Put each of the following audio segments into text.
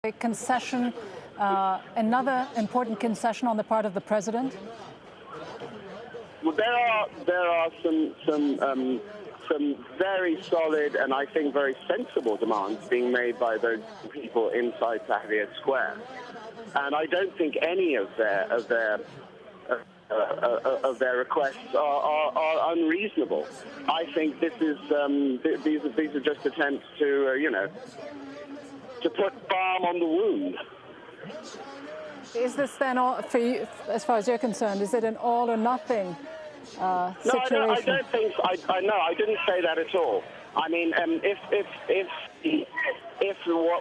A concession, another important concession on the part of the president? Well, there are some very solid and I think very sensible demands being made by those people inside Tahrir Square, and I don't think any of their requests are unreasonable. I think this is these are just attempts to to put balm on the wound. Is this then, for you, as far as you're concerned, is it an all or nothing situation? No, I don't think so. I didn't say that at all. I mean, if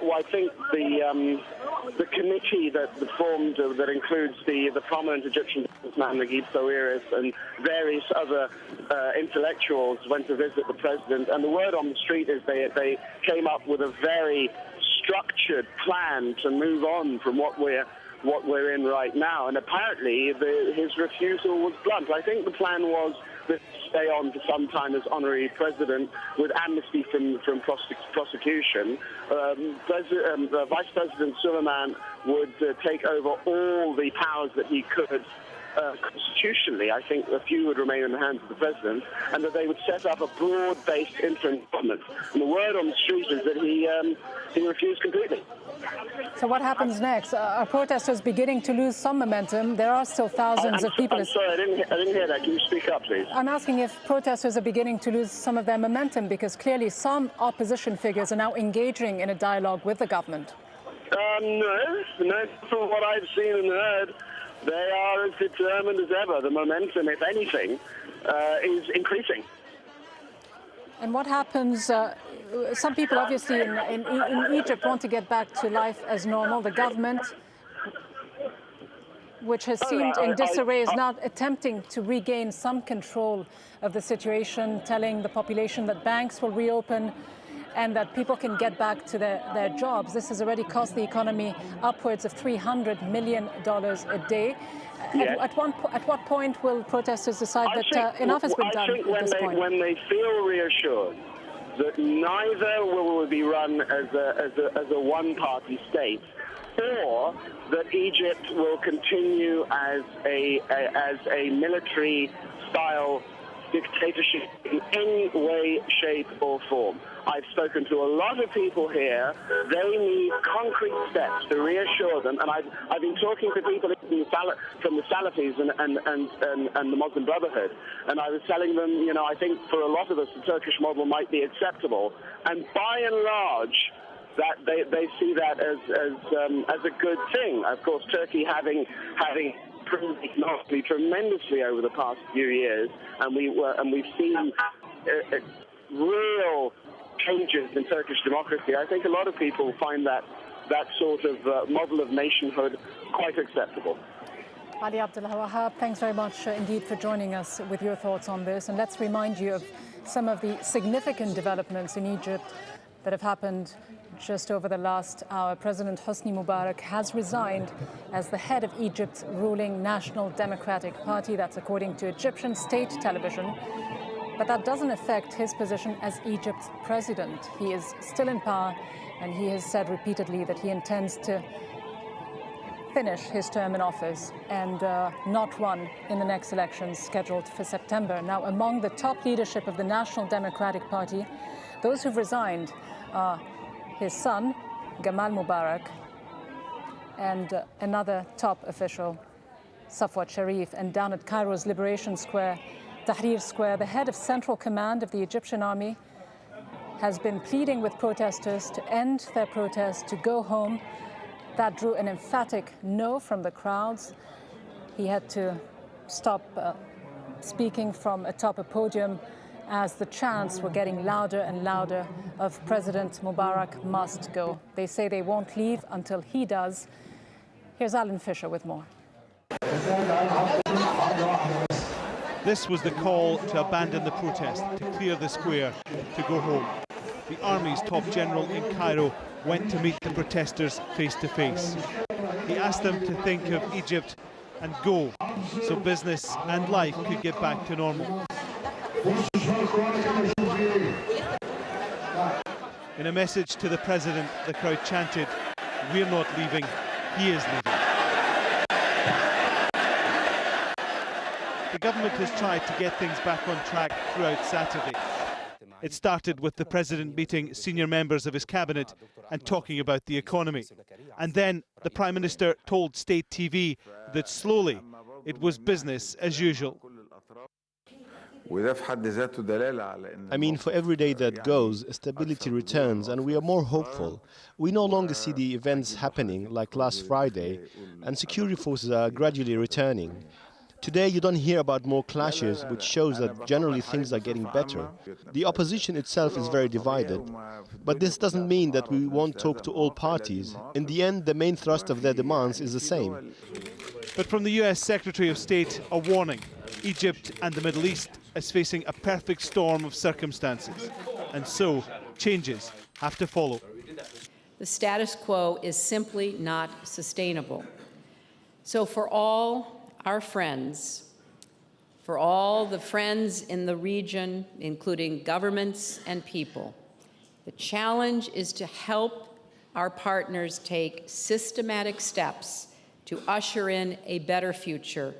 I think the committee that formed that includes the prominent Egyptian businessman Naguib Sawiris and various other intellectuals went to visit the president, and the word on the street is they came up with a very structured plan to move on from what we're in right now, and apparently his refusal was blunt. I think the plan was to stay on for some time as honorary president with amnesty from prosecution. Vice President Suleiman would take over all the powers that he could. Constitutionally, I think a few would remain in the hands of the president, and that they would set up a broad-based interim government. And the word on the street is that he refused completely. So what happens next? Are protesters beginning to lose some momentum? There are still thousands of people. I'm sorry, I didn't hear that. Can you speak up, please? I'm asking if protesters are beginning to lose some of their momentum, because clearly some opposition figures are now engaging in a dialogue with the government. No, from what I've seen and heard, they are as determined as ever. The momentum, if anything, is increasing. And what happens? Some people, obviously, in Egypt want to get back to life as normal. The government, which has seemed in disarray, is now attempting to regain some control of the situation, telling the population that banks will reopen and that people can get back to their jobs. This has already cost the economy upwards of $300 million a day. Yes. At what point will protesters decide that enough has been done at this point? When they feel reassured that neither will be run as a one-party state, or that Egypt will continue as a military-style dictatorship in any way, shape or form. I've spoken to a lot of people here. They need concrete steps to reassure them, and I've been talking to people from the Salafis and the Muslim Brotherhood, and I was telling them, I think for a lot of us the Turkish model might be acceptable, and by and large that they see that as a good thing. Of course, Turkey having improved economically tremendously over the past few years, and we've seen real changes in Turkish democracy. I think a lot of people find that sort of model of nationhood quite acceptable. Ali Abdullah Wahab, thanks very much indeed for joining us with your thoughts on this. And let's remind you of some of the significant developments in Egypt that have happened just over the last hour. President Hosni Mubarak has resigned as the head of Egypt's ruling National Democratic Party. That's according to Egyptian state television. But that doesn't affect his position as Egypt's president. He is still in power, and he has said repeatedly that he intends to finish his term in office and not run in the next elections scheduled for September. Now, among the top leadership of the National Democratic Party, those who've resigned are his son, Gamal Mubarak, and another top official, Safwat Sharif. And down at Cairo's Liberation Square, Tahrir Square, the head of Central Command of the Egyptian Army has been pleading with protesters to end their protest, to go home. That drew an emphatic no from the crowds. He had to stop speaking from atop a podium as the chants were getting louder and louder of President Mubarak must go. They say they won't leave until he does. Here's Alan Fisher with more. This was the call to abandon the protest, to clear the square, to go home. The army's top general in Cairo went to meet the protesters face to face. He asked them to think of Egypt and go, so business and life could get back to normal. In a message to the president, the crowd chanted, We're not leaving, he is leaving. The government has tried to get things back on track throughout Saturday. It started with the president meeting senior members of his cabinet and talking about the economy. And then the Prime Minister told State TV that slowly it was business as usual. I mean, for every day that goes, stability returns and we are more hopeful. We no longer see the events happening like last Friday, and security forces are gradually returning. Today you don't hear about more clashes, which shows that generally things are getting better. The opposition itself is very divided. But this doesn't mean that we won't talk to all parties. In the end, the main thrust of their demands is the same. But from the US Secretary of State, a warning. Egypt and the Middle East is facing a perfect storm of circumstances. And so, changes have to follow. The status quo is simply not sustainable. So for all our friends, for all the friends in the region, including governments and people, the challenge is to help our partners take systematic steps to usher in a better future.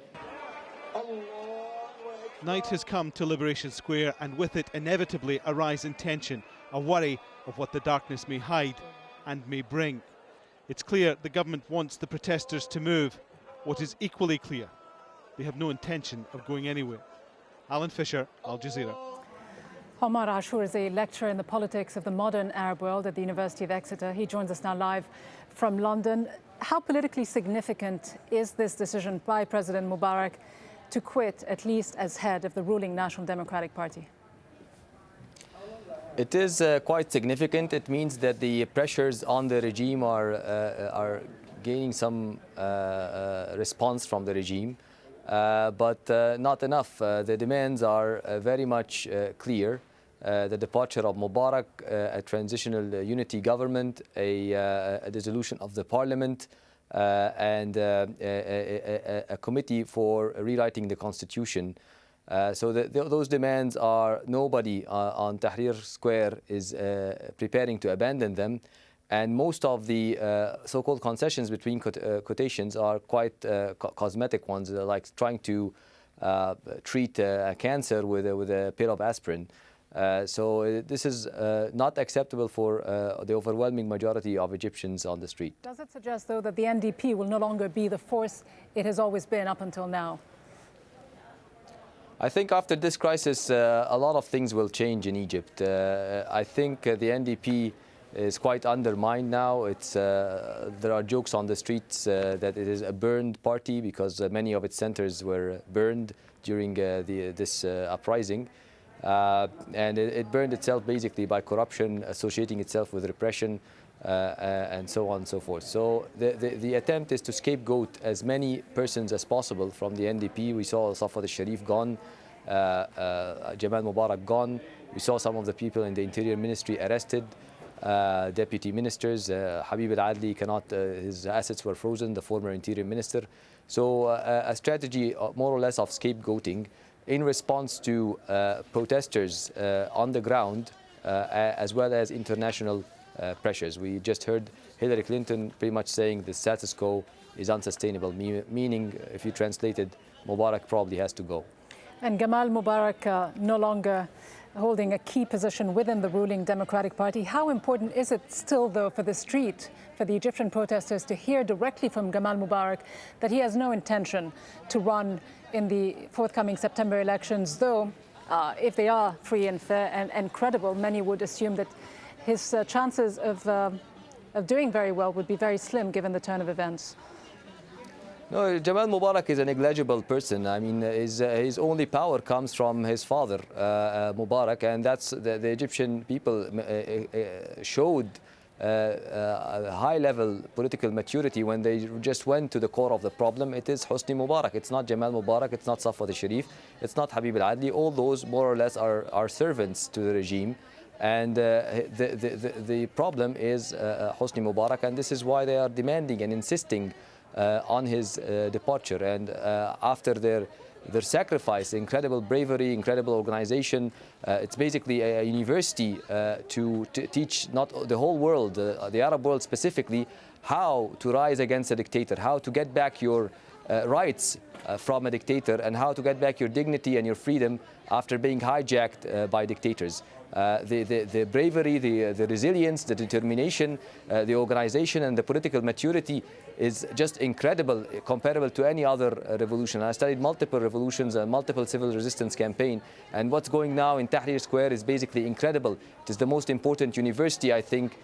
Night has come to Liberation Square, and with it inevitably a rise in tension, a worry of what the darkness may hide and may bring. It's clear the government wants the protesters to move. What is equally clear, they have no intention of going anywhere. Alan Fisher, Al Jazeera. Omar Ashur is a lecturer in the politics of the modern Arab world at the University of Exeter. He joins us now live from London. How politically significant is this decision by President Mubarak to quit, at least as head of the ruling National Democratic Party? It is quite significant. It means that the pressures on the regime are gaining some response from the regime, but not enough. The demands are very much clear. The departure of Mubarak, a transitional unity government, a dissolution of the parliament, and a committee for rewriting the constitution. So those demands are, nobody on Tahrir Square is preparing to abandon them. And most of the so-called concessions between quotations are quite cosmetic ones, like trying to treat cancer with a pill of aspirin. So this is not acceptable for the overwhelming majority of Egyptians on the street. Does it suggest, though, that the NDP will no longer be the force it has always been up until now? I think after this crisis, a lot of things will change in Egypt. I think the NDP is quite undermined now. There are jokes on the streets that it is a burned party because many of its centers were burned during this uprising. And it burned itself basically by corruption, associating itself with repression, and so on and so forth. So the attempt is to scapegoat as many persons as possible from the NDP. We saw Safwat al-Sharif gone, Jamal Mubarak gone. We saw some of the people in the Interior Ministry arrested, deputy ministers. Habib al-Adli his assets were frozen, the former Interior Minister. So a strategy more or less of scapegoating in response to protesters on the ground, as well as international pressures. We just heard Hillary Clinton pretty much saying the status quo is unsustainable, meaning, if you translated, Mubarak probably has to go. And Gamal Mubarak no longer holding a key position within the ruling Democratic Party. How important is it still, though, for the street, for the Egyptian protesters to hear directly from Gamal Mubarak that he has no intention to run in the forthcoming September elections, though if they are free and fair and credible, many would assume that his chances of doing very well would be very slim given the turn of events? No, Jamal Mubarak is a negligible person. I mean, his only power comes from his father, Mubarak, and that's the Egyptian people showed a high-level political maturity when they just went to the core of the problem. It is Hosni Mubarak. It's not Jamal Mubarak. It's not Safwat al-Sharif. It's not Habib al-Adli. All those, more or less, are servants to the regime. And the problem is Hosni Mubarak, and this is why they are demanding and insisting on his departure. And after their sacrifice, incredible bravery, incredible organization, it's basically a university to teach not the whole world, the Arab world specifically, how to rise against a dictator, how to get back your rights from a dictator, and how to get back your dignity and your freedom after being hijacked by dictators. The bravery, the resilience, the determination, the organization and the political maturity is just incredible, comparable to any other revolution. I studied multiple revolutions and multiple civil resistance campaign, and what's going now in Tahrir Square is basically incredible. It is the most important university, I think,